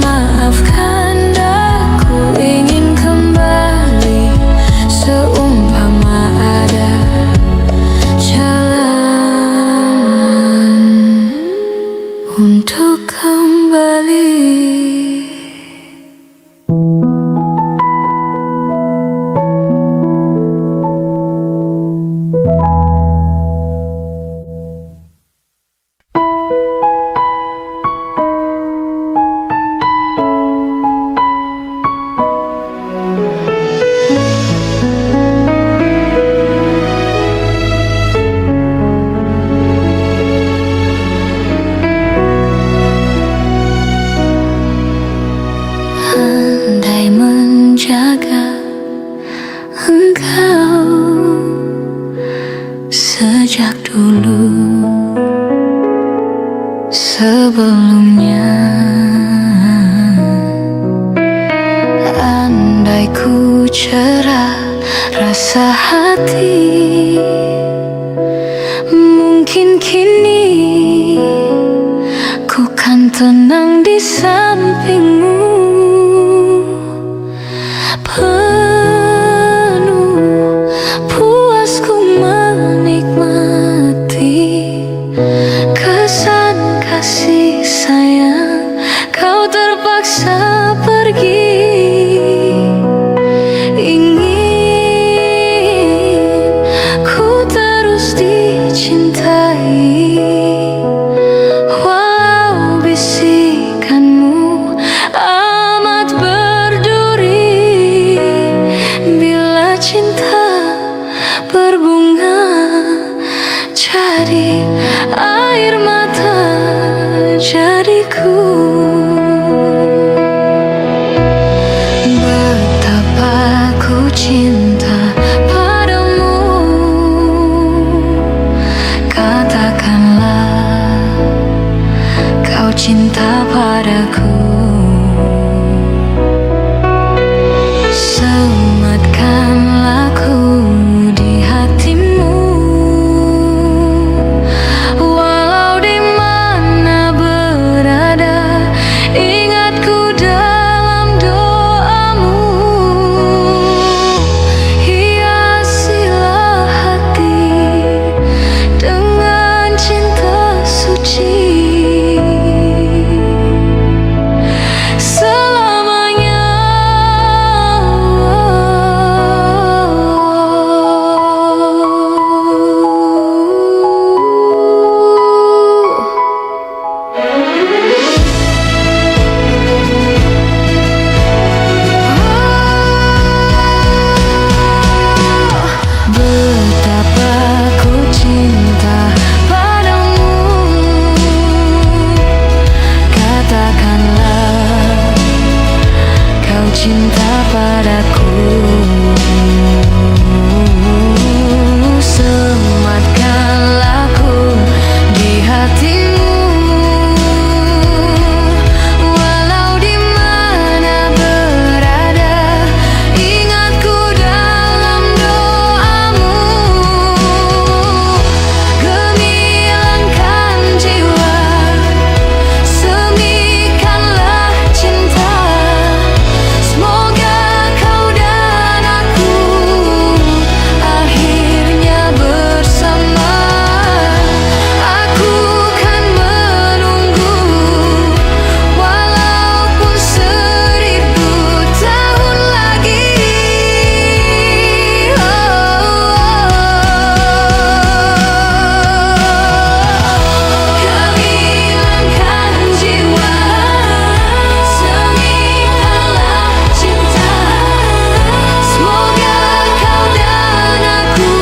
S1: Maafkan aku ingin kembali, seumpama ada jalan untuk kembali. Andai menjaga engkau sejak dulu, sebelumnya. Andai ku cerah rasa hati, mungkin kini ku kan tenang di sampingmu. cinta padamu. Katakanlah kau cinta padaku. Sematkanlah ku di hatimu. Walau di mana berada, ingat ku dalam doamu. Hiasilah hati dengan cinta suci. Cinta padaku. Sematkanlah ku di hatimu. Walau di mana berada, ingat ku dalam doamu. Gemilangkan jiwa, semikanlah cinta. Semoga kau dan aku akhirnya bersama. Aku kan menunggu walaupun 1000 tahun lagi. Gemilangkan jiwa, semikanlah cinta. Semoga kau dan aku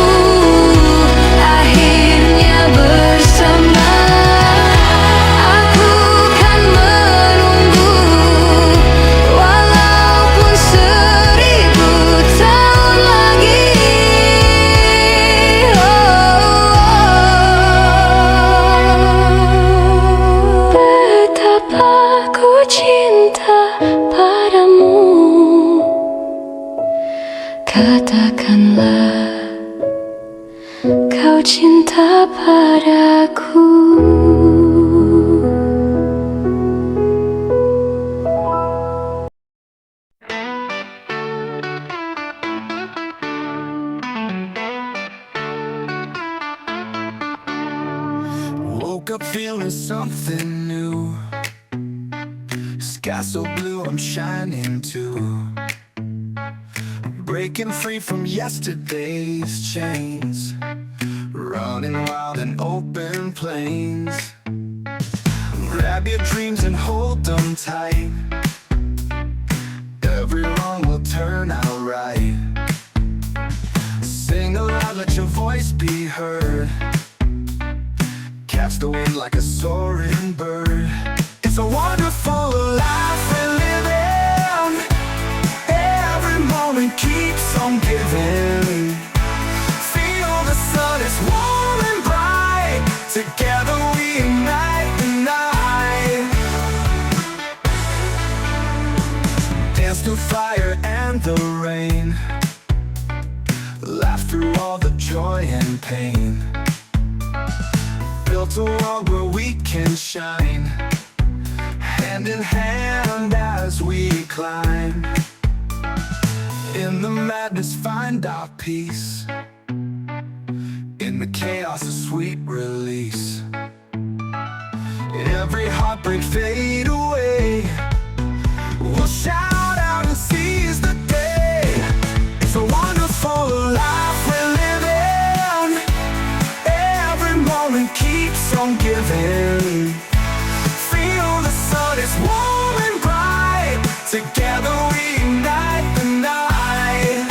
S1: akhirnya bersama. Aku kan menunggu walaupun 1000 tahun lagi. Betapa ku cinta padamu. Katakanlah kau cinta padaku.
S2: Woke up feeling something new. Sky so blue, I'm shining too. Breaking free from yesterday's chains, running wild in open plains. Grab your dreams and hold them tight. Every wrong will turn out right. Sing aloud, let your voice be heard. Catch the wind like a soaring bird. It's a wonderful life we're living. Every moment keeps on giving. Feel the sun is warm and bright. Together we ignite the night. Dance through fire and the rain. Laugh through all the joy and pain. Built a world where we can shine, hand in hand as we climb. In the madness find our peace, in the chaos a sweet release. Every heartbreak fade away. We'll shout out and seize the day. It's a wonderful life we're living. Every moment keeps on giving. Feel the sun is warm and bright. Together we ignite the night.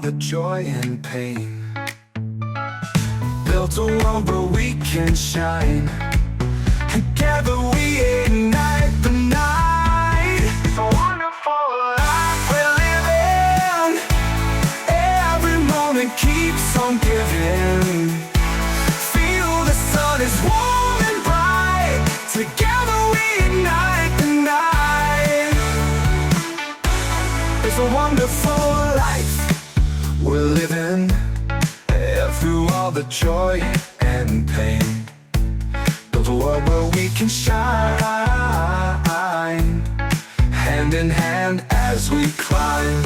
S2: the joy and pain. Built a world where we can shine. Together we ignite the night. It's a wonderful life we're living. Every moment keeps on giving. Feel the sun is warm and bright. Together we ignite the night. It's a wonderful life we're living. Through all the joy and pain, build a world where we can shine, hand in hand as we climb.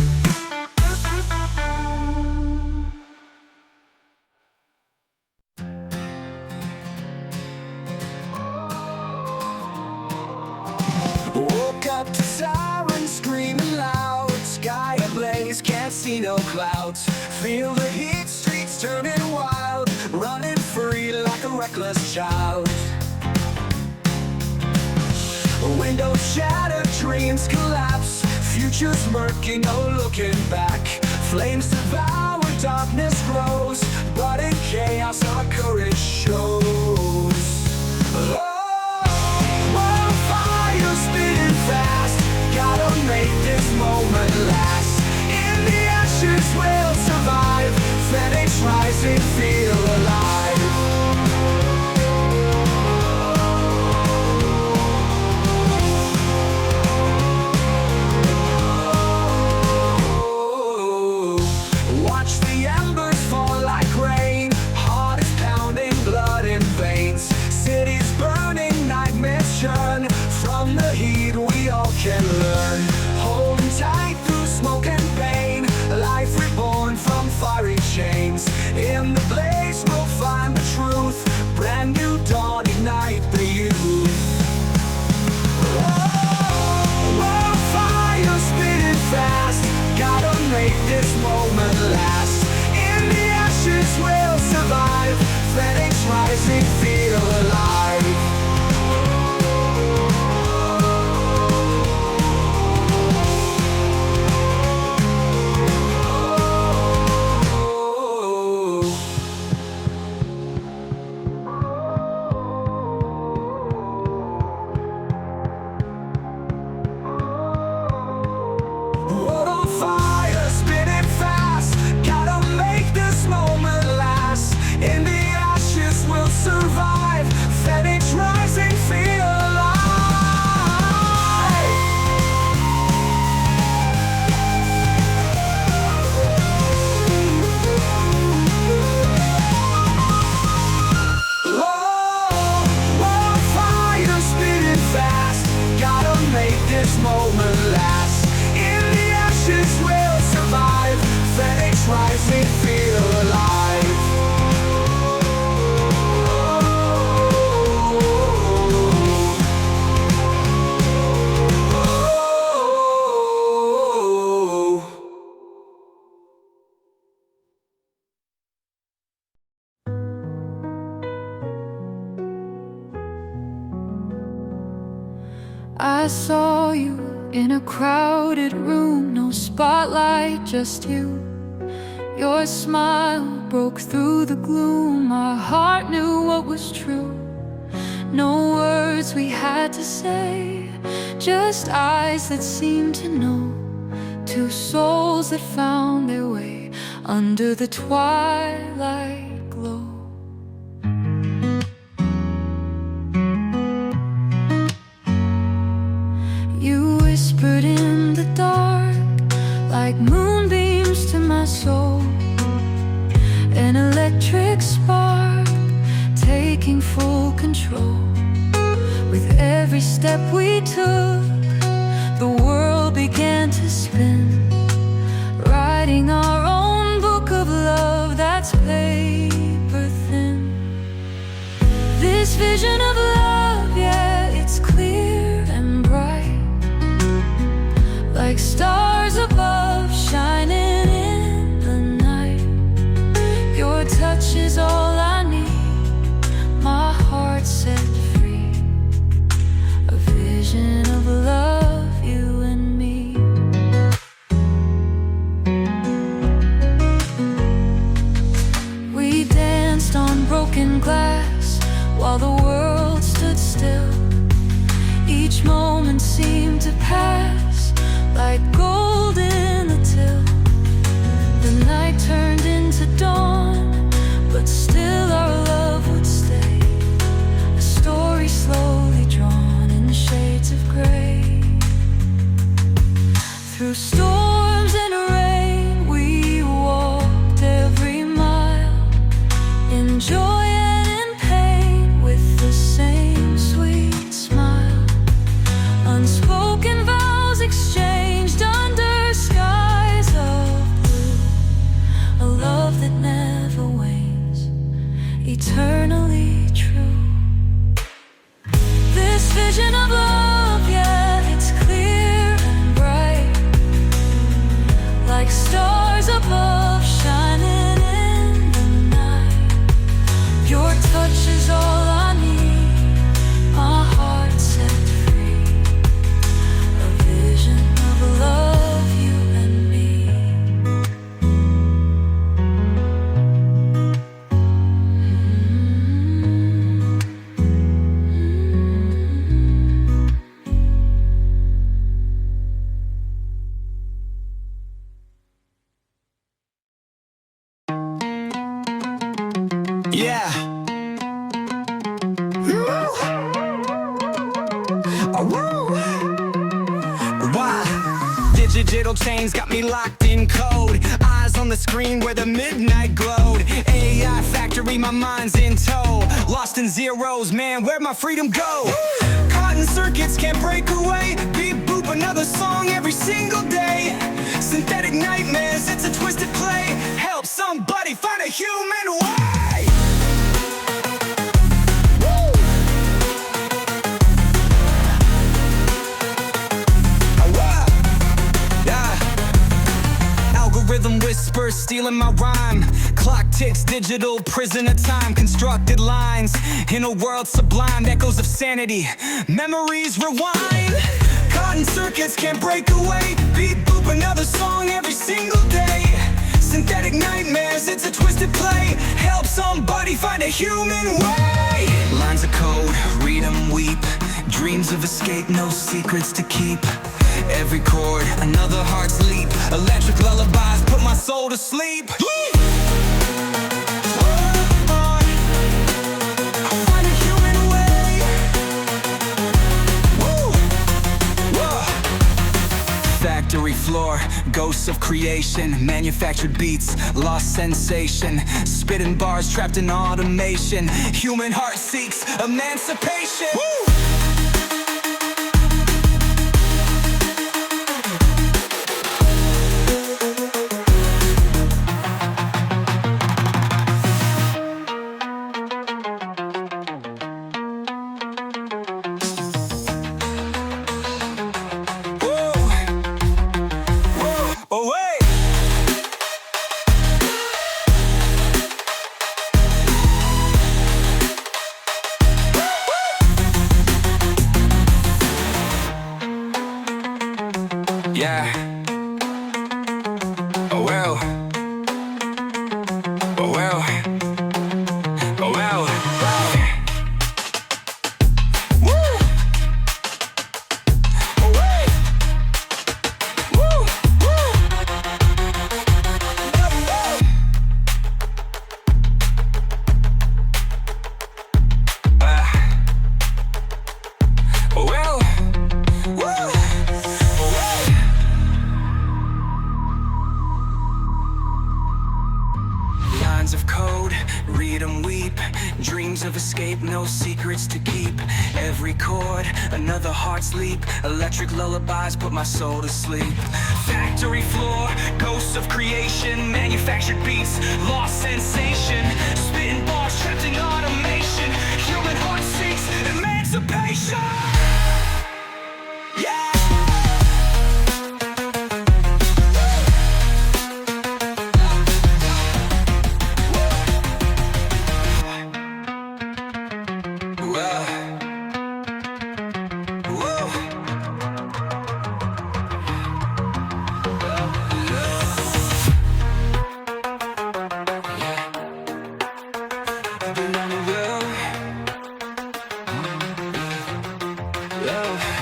S2: Woke up to sirens screaming loud, sky ablaze, can't see no clouds. Feel the heat, streets turning wild, running free like a reckless child. Windows shattered, dreams collapse, futures murky, no looking back. Flames devour, darkness grows, but in chaos our courage shows. Wildfire spinning fast, gotta make this moment last. In the ashes we'll survive, Phoenix rising, feel alive. Watch the embers fall like rain, heart is pounding, blood in veins. Cities burning, nightmares churn, from the heat we all can learn. Holding tight through smoke and pain, life reborn from fiery chains. In the blaze we'll find the truth, brand new dawn, ignite the youth. Wildfire spinning fast, gotta make this moment last. In the ashes we'll survive, Phoenix rising, feel alive. Fire spinning fast, gotta make this moment last. In the ashes we'll survive, Phoenix rising, feel alive. Fire spinning fast, gotta make this moment last. We'll survive, Phoenix rising, feel alive.
S1: I saw you in a crowded room, no spotlight, just you. Your smile broke through the gloom, my heart knew what was true. No words we had to say, just eyes that seemed to know. Two souls that found their way under the twilight glow. You whispered in the dark like moonbeams to my soul, an electric spark taking full control. With every step we took, the world began to spin, writing our own book of love that's paper thin. This vision of love, yeah, it's clear and bright, like stars above shining in the night. Your touch is all I need, my heart set free. A vision of love, you and me. broken glass while the world stood still. Each moment seemed to pass like gold in the till. The night turned into dawn, but still our love would stay. A story slowly drawn in shades of gray. Through storms and rain, we walked every mile, in joy and in pain, with the same sweet smile. Unspoken vows exchanged under skies of blue. A love that never wanes, eternally true. This vision of love, yeah, it's clear and bright, like stars above shining in the night. Your touch is all I need, my heart set free. A vision of love, you and me.
S2: Yeah. Why? Digital chains got me locked in code. Eyes on the screen where the midnight glowed. AI factory, my mind's in tow. Lost in zeros, man, where'd my freedom go? Cotton circuits can't break away. Beep boop, another song every single day. Synthetic nightmares, it's a twisted play. Help somebody find a human way. Algorithm whispers, stealing my rhyme. Clock ticks, digital prison of time. Constructed lines in a world sublime. Echoes of sanity, memories rewind. Cotton circuits can't break away. Beep boop, another song every single day. Synthetic nightmares, it's a twisted play. Help somebody find a human way. Lines of code, read 'em, weep. Dreams of escape, no secrets to keep. Every chord, another heart's leap. Electric lullabies put my soul to sleep. I'll find a human way. Factory floor, ghosts of creation. Manufactured beats, lost sensation. Spitting bars trapped in automation. Human heart seeks emancipation. Yeah. Oh well. Oh well. Oh well. Woo. Oh wait. Woo. Woo. Oh well. Woo. Lines of code, read 'em, weep. Dreams of escape, no secrets to keep. Every chord, another heart's leap. Electric lullabies put my soul to sleep. Factory floor, ghosts of creation. Manufactured beats, lost sensation. Spitting bars trapped in automation. Human heart seeks emancipation. Yeah. Emmanuel. Love.